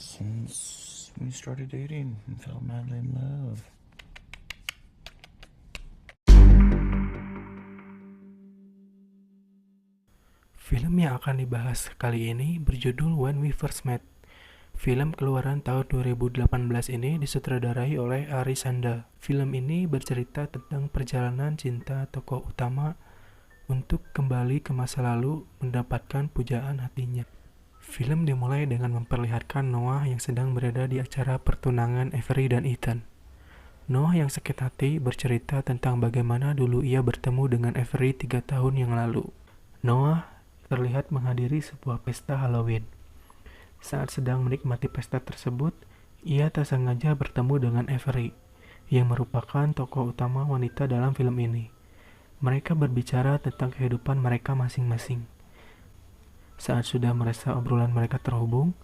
since we started dating and fell madly in love. Film yang akan dibahas kali ini berjudul When We First Met. Film keluaran tahun 2018 ini disutradarai oleh Ari Sanda. Film ini bercerita tentang perjalanan cinta tokoh utama untuk kembali ke masa lalu mendapatkan pujaan hatinya. Film dimulai dengan memperlihatkan Noah yang sedang berada di acara pertunangan Avery dan Ethan. Noah yang sakit hati bercerita tentang bagaimana dulu ia bertemu dengan Avery 3 tahun yang lalu. Noah terlihat menghadiri sebuah pesta Halloween. Saat sedang menikmati pesta tersebut, ia tak sengaja bertemu dengan Avery, yang merupakan tokoh utama wanita dalam film ini. Mereka berbicara tentang kehidupan mereka masing-masing. Saat sudah merasa obrolan mereka terhubung,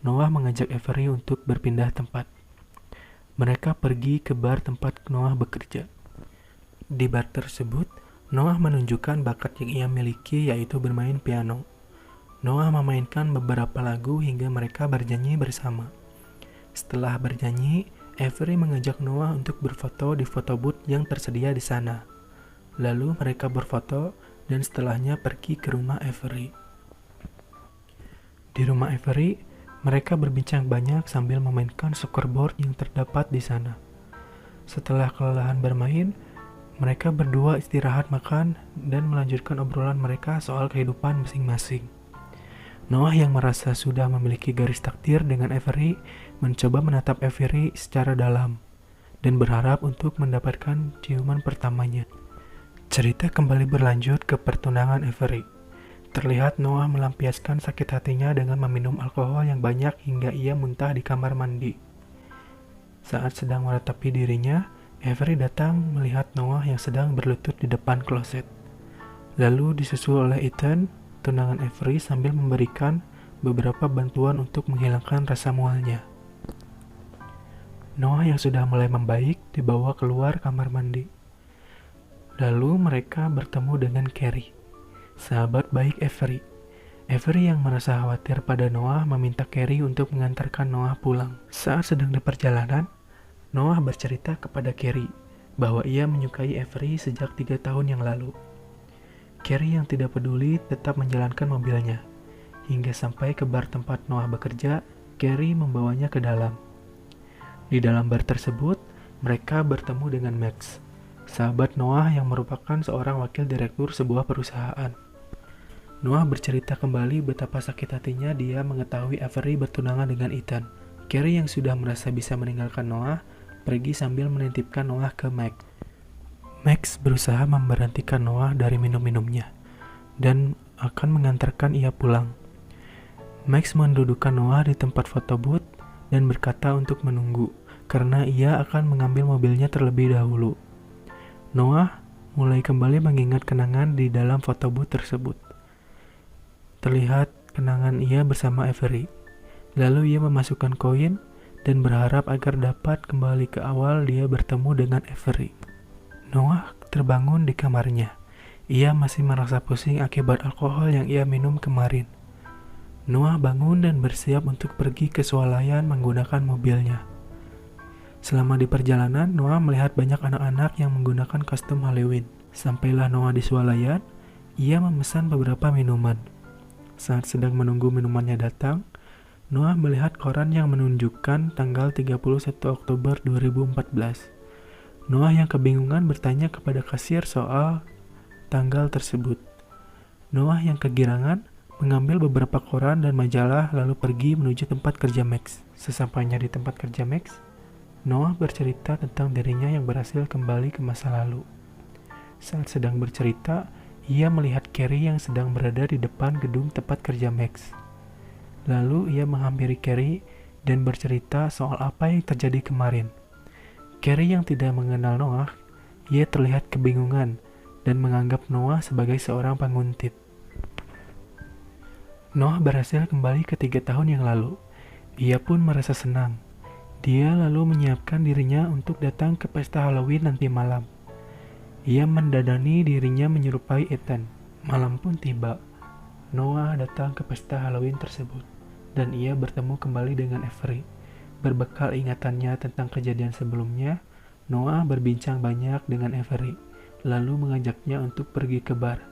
Noah mengajak Avery untuk berpindah tempat. Mereka pergi ke bar tempat Noah bekerja. Di bar tersebut, Noah menunjukkan bakat yang ia miliki, yaitu bermain piano. Noah memainkan beberapa lagu hingga mereka bernyanyi bersama. Setelah bernyanyi, Avery mengajak Noah untuk berfoto di foto booth yang tersedia di sana. Lalu mereka berfoto dan setelahnya pergi ke rumah Avery. Di rumah Avery, mereka berbincang banyak sambil memainkan scoreboard yang terdapat di sana. Setelah kelelahan bermain, mereka berdua istirahat makan dan melanjutkan obrolan mereka soal kehidupan masing-masing. Noah yang merasa sudah memiliki garis takdir dengan Avery mencoba menatap Avery secara dalam dan berharap untuk mendapatkan ciuman pertamanya. Cerita kembali berlanjut ke pertunangan Avery. Terlihat Noah melampiaskan sakit hatinya dengan meminum alkohol yang banyak hingga ia muntah di kamar mandi. Saat sedang meratapi dirinya, Avery datang melihat Noah yang sedang berlutut di depan kloset. Lalu disusul oleh Ethan, tunangan Avery, sambil memberikan beberapa bantuan untuk menghilangkan rasa mualnya. Noah yang sudah mulai membaik dibawa keluar kamar mandi. Lalu mereka bertemu dengan Carrie, sahabat baik Avery. Avery yang merasa khawatir pada Noah meminta Carrie untuk mengantarkan Noah pulang. Saat sedang di perjalanan, Noah bercerita kepada Carrie bahwa ia menyukai Avery sejak 3 tahun yang lalu. Carrie yang tidak peduli tetap menjalankan mobilnya. Hingga sampai ke bar tempat Noah bekerja, Carrie membawanya ke dalam. Di dalam bar tersebut, mereka bertemu dengan Max, sahabat Noah yang merupakan seorang wakil direktur sebuah perusahaan. Noah bercerita kembali betapa sakit hatinya dia mengetahui Avery bertunangan dengan Ethan. Carrie yang sudah merasa bisa meninggalkan Noah, pergi sambil menitipkan Noah ke Max. Max berusaha memberhentikan Noah dari minum-minumnya dan akan mengantarkan ia pulang. Max mendudukkan Noah di tempat foto booth dan berkata untuk menunggu karena ia akan mengambil mobilnya terlebih dahulu. Noah mulai kembali mengingat kenangan di dalam foto booth tersebut. Terlihat kenangan ia bersama Avery. Lalu ia memasukkan koin dan berharap agar dapat kembali ke awal dia bertemu dengan Avery. Noah terbangun di kamarnya. Ia masih merasa pusing akibat alkohol yang ia minum kemarin. Noah bangun dan bersiap untuk pergi ke swalayan menggunakan mobilnya. Selama di perjalanan, Noah melihat banyak anak-anak yang menggunakan kostum Halloween. Sampailah Noah di swalayan, ia memesan beberapa minuman. Saat sedang menunggu minumannya datang, Noah melihat koran yang menunjukkan tanggal 31 Oktober 2014. Noah yang kebingungan bertanya kepada kasir soal tanggal tersebut. Noah yang kegirangan mengambil beberapa koran dan majalah lalu pergi menuju tempat kerja Max. Sesampainya di tempat kerja Max, Noah bercerita tentang dirinya yang berhasil kembali ke masa lalu. Saat sedang bercerita, ia melihat Carrie yang sedang berada di depan gedung tempat kerja Max. Lalu ia menghampiri Carrie dan bercerita soal apa yang terjadi kemarin. Carrie yang tidak mengenal Noah, ia terlihat kebingungan dan menganggap Noah sebagai seorang penguntit. Noah berhasil kembali ke 3 tahun yang lalu. Ia pun merasa senang. Dia lalu menyiapkan dirinya untuk datang ke pesta Halloween nanti malam. Ia mendadani dirinya menyerupai Ethan. Malam pun tiba. Noah datang ke pesta Halloween tersebut. dan ia bertemu kembali dengan Avery. Berbekal ingatannya tentang kejadian sebelumnya, Noah berbincang banyak dengan Avery, lalu mengajaknya untuk pergi ke bar.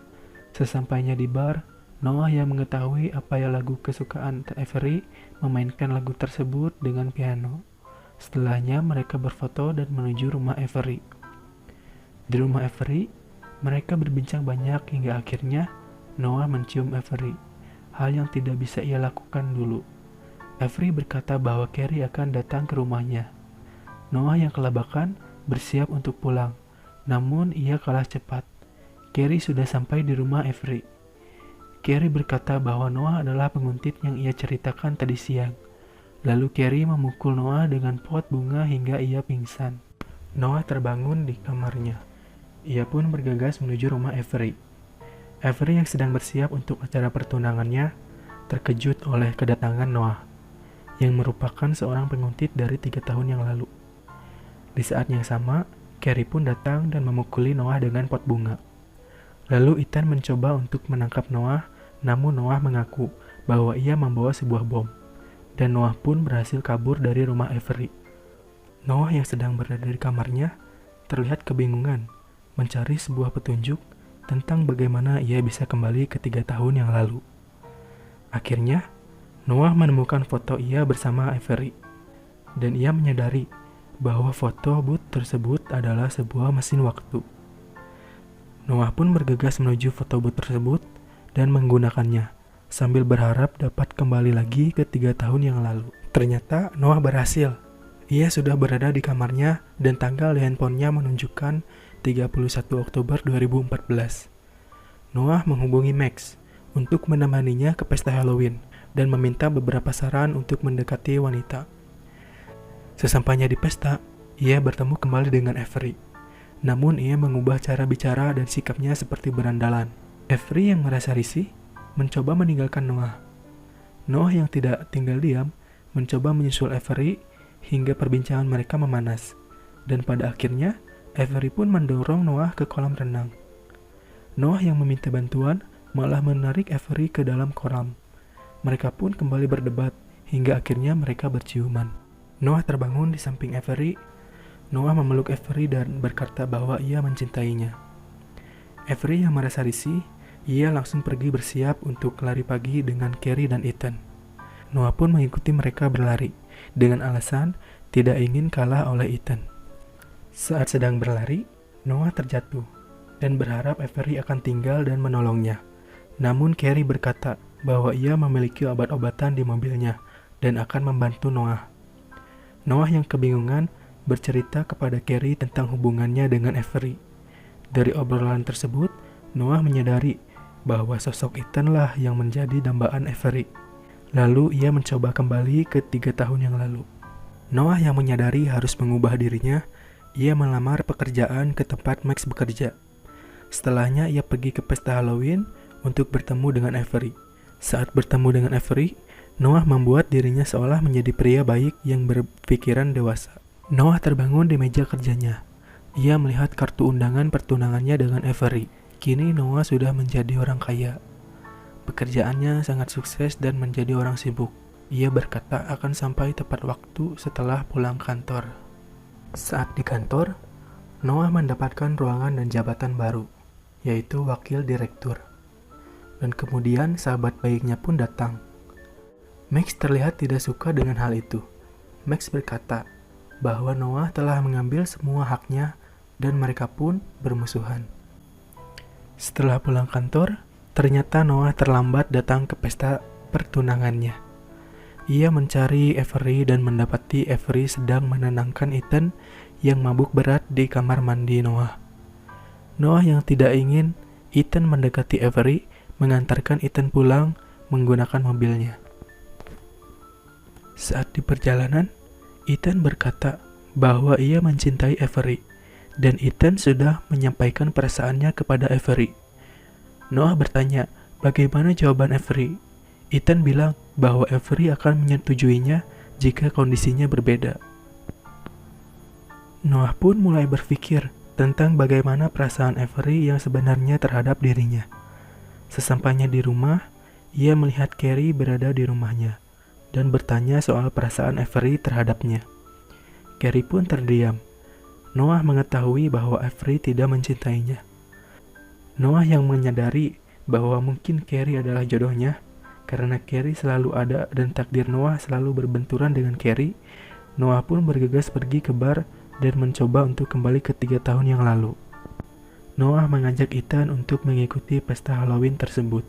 Sesampainya di bar, Noah yang mengetahui apa ya lagu kesukaan Avery memainkan lagu tersebut dengan piano. Setelahnya mereka berfoto dan menuju rumah Avery. Di rumah Avery, mereka berbincang banyak hingga akhirnya Noah mencium Avery, hal yang tidak bisa ia lakukan dulu. Avery berkata bahwa Carrie akan datang ke rumahnya. Noah yang kelabakan bersiap untuk pulang, namun ia kalah cepat. Carrie sudah sampai di rumah Avery. Carrie berkata bahwa Noah adalah penguntit yang ia ceritakan tadi siang. Lalu Carrie memukul Noah dengan pot bunga hingga ia pingsan. Noah terbangun di kamarnya. Ia pun bergegas menuju rumah Avery. Avery yang sedang bersiap untuk acara pertunangannya terkejut oleh kedatangan Noah, yang merupakan seorang penguntit dari 3 tahun yang lalu. Di saat yang sama, Carrie pun datang dan memukuli Noah dengan pot bunga. Lalu Ethan mencoba untuk menangkap Noah, namun Noah mengaku bahwa ia membawa sebuah bom, dan Noah pun berhasil kabur dari rumah Avery. Noah yang sedang berada di kamarnya terlihat kebingungan, mencari sebuah petunjuk tentang bagaimana ia bisa kembali ke 3 tahun yang lalu. Akhirnya, Noah menemukan foto ia bersama Avery, dan ia menyadari bahwa foto booth tersebut adalah sebuah mesin waktu. Noah pun bergegas menuju foto booth tersebut dan menggunakannya, sambil berharap dapat kembali lagi ke 3 tahun yang lalu. Ternyata Noah berhasil. Ia sudah berada di kamarnya dan tanggal di handphonenya menunjukkan 31 Oktober 2014. Noah menghubungi Max untuk menemaninya ke pesta Halloween dan meminta beberapa saran untuk mendekati wanita. Sesampainya di pesta, ia bertemu kembali dengan Avery. Namun ia mengubah cara bicara dan sikapnya seperti berandalan. Avery yang merasa risih mencoba meninggalkan Noah. Noah yang tidak tinggal diam mencoba menyusul Avery hingga perbincangan mereka memanas. Dan pada akhirnya, Avery pun mendorong Noah ke kolam renang. Noah yang meminta bantuan malah menarik Avery ke dalam kolam. Mereka pun kembali berdebat hingga akhirnya mereka berciuman. Noah terbangun di samping Avery. Noah memeluk Avery dan berkata bahwa ia mencintainya. Avery yang merasa risih, ia langsung pergi bersiap untuk lari pagi dengan Carrie dan Ethan. Noah pun mengikuti mereka berlari dengan alasan tidak ingin kalah oleh Ethan. Saat sedang berlari, Noah terjatuh dan berharap Avery akan tinggal dan menolongnya. Namun Carrie berkata bahwa ia memiliki obat-obatan di mobilnya dan akan membantu Noah. Noah yang kebingungan bercerita kepada Carrie tentang hubungannya dengan Avery. Dari obrolan tersebut, Noah menyadari bahwa sosok Ethan lah yang menjadi dambaan Avery. Lalu ia mencoba kembali ke 3 tahun yang lalu. Noah yang menyadari harus mengubah dirinya, ia melamar pekerjaan ke tempat Max bekerja. Setelahnya ia pergi ke pesta Halloween untuk bertemu dengan Avery. Saat bertemu dengan Avery, Noah membuat dirinya seolah menjadi pria baik yang berpikiran dewasa. Noah terbangun di meja kerjanya. Ia melihat kartu undangan pertunangannya dengan Avery. Kini Noah sudah menjadi orang kaya. Pekerjaannya sangat sukses dan menjadi orang sibuk. Ia berkata akan sampai tepat waktu setelah pulang kantor. Saat di kantor, Noah mendapatkan ruangan dan jabatan baru, yaitu wakil direktur. Dan kemudian sahabat baiknya pun datang. Max terlihat tidak suka dengan hal itu. Max berkata bahwa Noah telah mengambil semua haknya dan mereka pun bermusuhan. Setelah pulang kantor, ternyata Noah terlambat datang ke pesta pertunangannya. Ia mencari Avery dan mendapati Avery sedang menenangkan Ethan yang mabuk berat di kamar mandi Noah. Noah yang tidak ingin Ethan mendekati Avery mengantarkan Ethan pulang menggunakan mobilnya. Saat di perjalanan, Ethan berkata bahwa ia mencintai Avery dan Ethan sudah menyampaikan perasaannya kepada Avery. Noah bertanya bagaimana jawaban Avery. Ethan bilang bahwa Avery akan menyetujuinya jika kondisinya berbeda. Noah pun mulai berpikir tentang bagaimana perasaan Avery yang sebenarnya terhadap dirinya. Sesampainya di rumah, ia melihat Carrie berada di rumahnya. dan bertanya soal perasaan Avery terhadapnya. Carrie pun terdiam. Noah mengetahui bahwa Avery tidak mencintainya. Noah yang menyadari bahwa mungkin Carrie adalah jodohnya, karena Carrie selalu ada dan takdir Noah selalu berbenturan dengan Carrie. Noah pun bergegas pergi ke bar dan mencoba untuk kembali ke 3 tahun yang lalu. Noah mengajak Ethan untuk mengikuti pesta Halloween tersebut.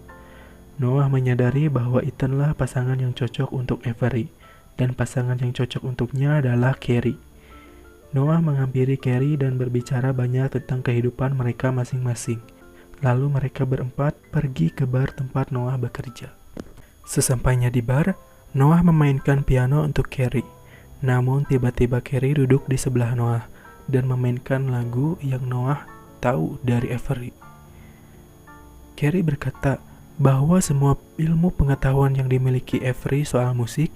Noah menyadari bahwa Ethan lah pasangan yang cocok untuk Avery, dan pasangan yang cocok untuknya adalah Carrie. Noah menghampiri Carrie dan berbicara banyak tentang kehidupan mereka masing-masing. Lalu mereka berempat pergi ke bar tempat Noah bekerja. Sesampainya di bar, Noah memainkan piano untuk Carrie. Namun tiba-tiba Carrie duduk di sebelah Noah dan memainkan lagu yang Noah tahu dari Avery. Carrie berkata bahwa semua ilmu pengetahuan yang dimiliki Avery soal musik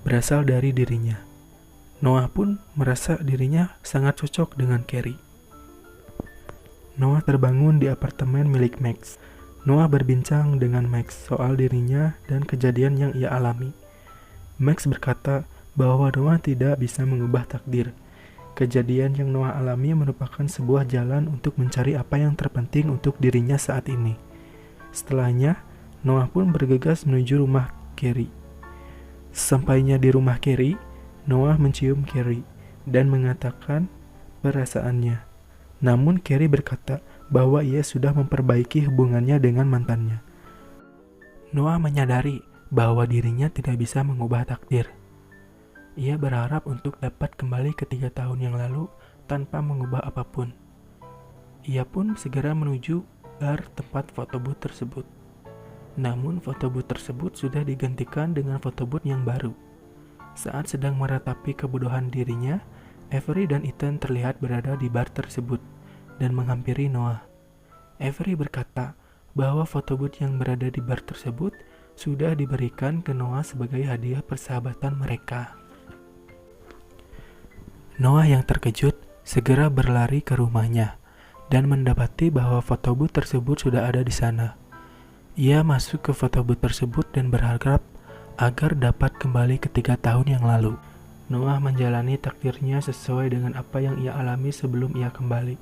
berasal dari dirinya. Noah pun merasa dirinya sangat cocok dengan Carrie. Noah terbangun di apartemen milik Max. Noah berbincang dengan Max soal dirinya dan kejadian yang ia alami. Max berkata bahwa Noah tidak bisa mengubah takdir. Kejadian yang Noah alami merupakan sebuah jalan untuk mencari apa yang terpenting untuk dirinya saat ini. Setelahnya, Noah pun bergegas menuju rumah Carrie. Sampainya di rumah Carrie, Noah mencium Carrie dan mengatakan perasaannya. Namun Carrie berkata bahwa ia sudah memperbaiki hubungannya dengan mantannya. Noah menyadari bahwa dirinya tidak bisa mengubah takdir. Ia berharap untuk dapat kembali ke 3 tahun yang lalu tanpa mengubah apapun. Ia pun segera menuju bar tempat photobooth tersebut. Namun photobooth tersebut sudah digantikan dengan photobooth yang baru. Saat sedang meratapi kebodohan dirinya, Avery dan Ethan terlihat berada di bar tersebut dan menghampiri Noah. Avery berkata bahwa photobooth yang berada di bar tersebut sudah diberikan ke Noah sebagai hadiah persahabatan mereka. Noah yang terkejut segera berlari ke rumahnya dan mendapati bahwa photobooth tersebut sudah ada di sana. Ia masuk ke photobooth tersebut dan berharap agar dapat kembali ke 3 tahun yang lalu. Noah menjalani takdirnya sesuai dengan apa yang ia alami sebelum ia kembali.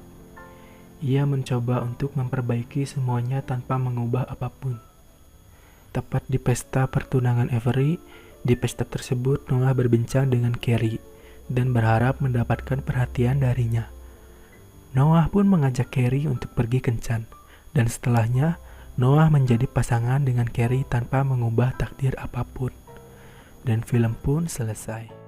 Ia mencoba untuk memperbaiki semuanya tanpa mengubah apapun. Tepat di pesta pertunangan Avery, di pesta tersebut Noah berbincang dengan Carrie dan berharap mendapatkan perhatian darinya. Noah pun mengajak Carrie untuk pergi kencan, dan setelahnya Noah menjadi pasangan dengan Carrie tanpa mengubah takdir apapun. Dan film pun selesai.